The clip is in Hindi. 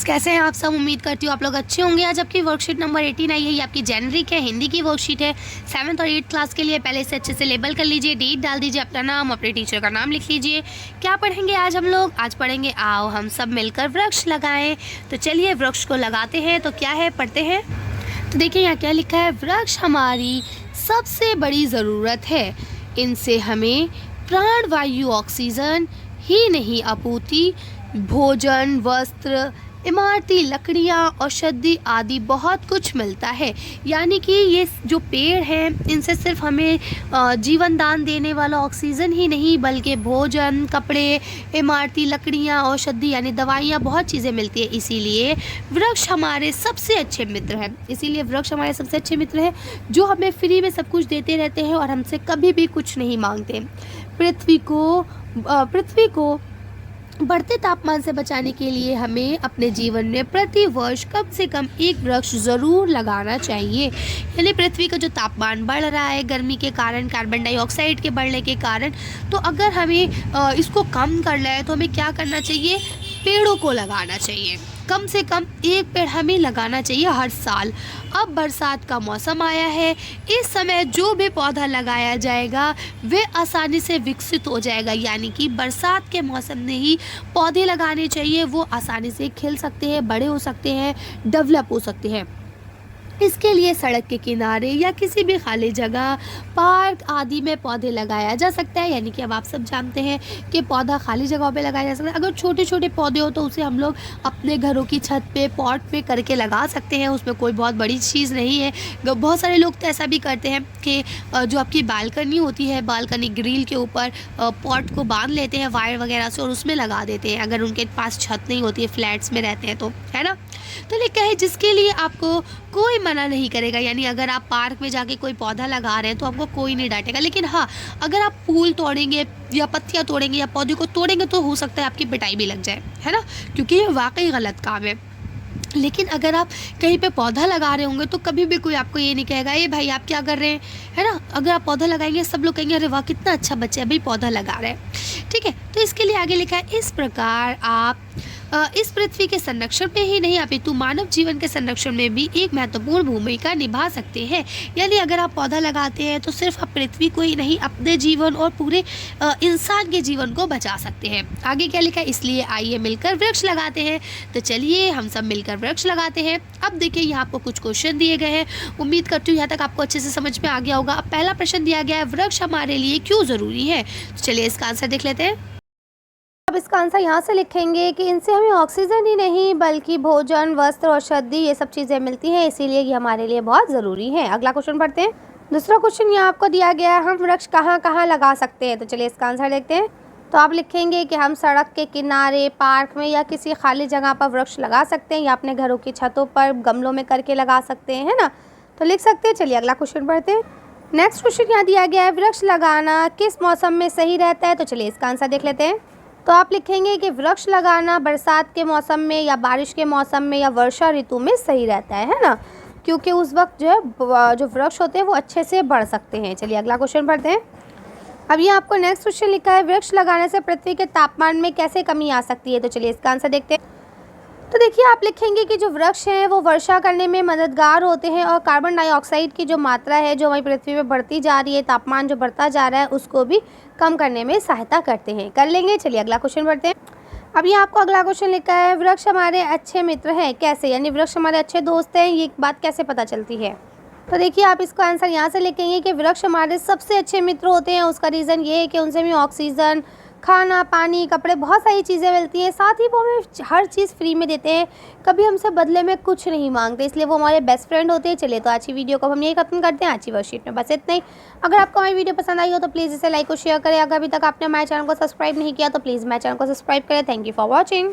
स्टूडेंट्स, कैसे हैं आप सब। उम्मीद करती हूँ आप लोग अच्छे होंगे। आज आपकी वर्कशीट नंबर 18 आई है। ये आपकी जेनरिक है, हिंदी की वर्कशीट है। 7th और 8th क्लास के लिए पहले से अच्छे से लेबल कर लीजिए, डेट डाल दीजिए, अपना नाम, अपने टीचर का नाम लिख लीजिए। क्या पढ़ेंगे आज हम लोग? आज पढ़ेंगे आओ हम सब मिलकर वृक्ष लगाएं। तो चलिए वृक्ष को लगाते हैं। तो क्या है, पढ़ते हैं। तो देखिए यहाँ क्या लिखा है, वृक्ष हमारी सबसे बड़ी ज़रूरत है। इनसे हमें प्राणवायु ऑक्सीजन ही नहीं आपूर्ति, भोजन, वस्त्र, इमारती लकड़ियाँ, औषधि आदि बहुत कुछ मिलता है। यानी कि ये जो पेड़ हैं इनसे सिर्फ हमें जीवन दान देने वाला ऑक्सीजन ही नहीं बल्कि भोजन, कपड़े, इमारती लकड़ियाँ, औषधि यानी दवाइयाँ, बहुत चीज़ें मिलती है। इसीलिए वृक्ष हमारे सबसे अच्छे मित्र हैं। इसीलिए वृक्ष हमारे सबसे अच्छे मित्र हैं जो हमें फ्री में सब कुछ देते रहते हैं और हमसे कभी भी कुछ नहीं मांगते। पृथ्वी को बढ़ते तापमान से बचाने के लिए हमें अपने जीवन में प्रति वर्ष कम से कम एक वृक्ष ज़रूर लगाना चाहिए। यानी पृथ्वी का जो तापमान बढ़ रहा है गर्मी के कारण, कार्बन डाइऑक्साइड के बढ़ने के कारण, तो अगर हमें इसको कम करना है तो हमें क्या करना चाहिए? पेड़ों को लगाना चाहिए। कम से कम एक पेड़ हमें लगाना चाहिए हर साल। अब बरसात का मौसम आया है, इस समय जो भी पौधा लगाया जाएगा वे आसानी से विकसित हो जाएगा। यानी कि बरसात के मौसम में ही पौधे लगाने चाहिए, वो आसानी से खिल सकते हैं, बड़े हो सकते हैं, डेवलप हो सकते हैं। इसके लिए सड़क के किनारे या किसी भी खाली जगह, पार्क आदि में पौधे लगाया जा सकता है। यानी कि अब आप सब जानते हैं कि पौधा खाली जगहों पे लगाया जा सकता है। अगर छोटे छोटे पौधे हो तो उसे हम लोग अपने घरों की छत पे पॉट में करके लगा सकते हैं, उसमें कोई बहुत बड़ी चीज़ नहीं है। बहुत सारे लोग तो ऐसा भी करते हैं कि जो आपकी बालकनी होती है, बालकनी ग्रिल के ऊपर पॉट को बांध लेते हैं वायर वगैरह से और उसमें लगा देते हैं, अगर उनके पास छत नहीं होती है, फ्लैट्स में रहते हैं तो, है ना। तो ये क्या है, जिसके लिए आपको कोई मना नहीं करेगा। यानी अगर आप पार्क में जाके कोई पौधा लगा रहे हैं तो आपको कोई नहीं डांटेगा। लेकिन हाँ, अगर आप फूल तोड़ेंगे या पत्तियां तोड़ेंगे या पौधे को तोड़ेंगे तो हो सकता है आपकी पिटाई भी लग जाए, है ना, क्योंकि ये वाकई गलत काम है। लेकिन अगर आप कहीं पे पौधा लगा रहे होंगे तो कभी भी कोई आपको ये नहीं कहेगा ए भाई आप क्या कर रहे हैं, है ना। अगर आप पौधा लगाएंगे सब लोग कहेंगे अरे वाह कितना अच्छा बच्चा है भाई पौधा लगा रहे हैं, ठीक है। तो इसके लिए आगे लिखा है, इस प्रकार आप इस पृथ्वी के संरक्षण में ही नहीं अपितु मानव जीवन के संरक्षण में भी एक महत्वपूर्ण भूमिका निभा सकते हैं। यानी अगर आप पौधा लगाते हैं तो सिर्फ आप पृथ्वी को ही नहीं अपने जीवन और पूरे इंसान के जीवन को बचा सकते हैं। आगे क्या लिखा है, इसलिए आइए मिलकर वृक्ष लगाते हैं। तो चलिए हम सब मिलकर वृक्ष लगाते हैं। अब देखिए यहाँ आपको कुछ क्वेश्चन दिए गए हैं। उम्मीद करती हूँ यहाँ तक आपको अच्छे से समझ में आ गया होगा। अब पहला प्रश्न दिया गया है, वृक्ष हमारे लिए क्यों ज़रूरी है। तो चलिए इसका आंसर देख लेते हैं। अब इसका आंसर यहाँ से लिखेंगे कि इनसे हमें ऑक्सीजन ही नहीं बल्कि भोजन, वस्त्र, औषधि ये सब चीज़ें मिलती हैं, इसीलिए ये हमारे लिए बहुत ज़रूरी है। अगला क्वेश्चन पढ़ते हैं। दूसरा क्वेश्चन यहाँ आपको दिया गया है, हम वृक्ष कहाँ कहाँ लगा सकते हैं। तो चलिए इसका आंसर देखते हैं। तो आप लिखेंगे कि हम सड़क के किनारे, पार्क में या किसी खाली जगह पर वृक्ष लगा सकते हैं या अपने घरों की छतों पर गमलों में करके लगा सकते हैं, है ना। तो लिख सकते हैं। चलिए अगला क्वेश्चन पढ़ते हैं। नेक्स्ट क्वेश्चन यहाँ दिया गया है, वृक्ष लगाना किस मौसम में सही रहता है। तो चलिए इसका आंसर देख लेते हैं। तो आप लिखेंगे कि वृक्ष लगाना बरसात के मौसम में या बारिश के मौसम में या वर्षा ऋतु में सही रहता है ना, क्योंकि उस वक्त जो वृक्ष होते हैं वो अच्छे से बढ़ सकते हैं। चलिए अगला क्वेश्चन पढ़ते हैं। अब ये आपको नेक्स्ट क्वेश्चन लिखा है, वृक्ष लगाने से पृथ्वी के तापमान में कैसे कमी आ सकती है। तो चलिए इसका आंसर देखते हैं। तो देखिए आप लिखेंगे कि जो वृक्ष हैं वो वर्षा करने में मददगार होते हैं और कार्बन डाइऑक्साइड की जो मात्रा है जो हमारी पृथ्वी में बढ़ती जा रही है, तापमान जो बढ़ता जा रहा है उसको भी कम करने में सहायता करते हैं। कर लेंगे। चलिए अगला क्वेश्चन पढ़ते हैं। अब ये आपको अगला क्वेश्चन लिखा है, वृक्ष हमारे अच्छे मित्र हैं कैसे, यानी वृक्ष हमारे अच्छे दोस्त हैं, ये बात कैसे पता चलती है। तो देखिए आप इसका आंसर यहाँ से लिखेंगे कि वृक्ष हमारे सबसे अच्छे मित्र होते हैं। उसका रीज़न ये है कि उनसे हमें ऑक्सीजन, खाना, पानी, कपड़े, बहुत सारी चीज़ें मिलती हैं। साथ ही वो हमें हर चीज़ फ्री में देते हैं, कभी हमसे बदले में कुछ नहीं मांगते, इसलिए वो हमारे बेस्ट फ्रेंड होते हैं। चलिए तो आज की वीडियो को हम यही खत्म करते हैं। आज की वर्कशीट में बस इतना ही। अगर आपको हमारी वीडियो पसंद आई हो तो प्लीज़ इसे लाइक और शेयर करें। अगर अभी तक आपने हमारे चैनल को सब्सक्राइब नहीं किया तो प्लीज़ हमारे चैनल को सब्सक्राइब करें। Thank you for watching.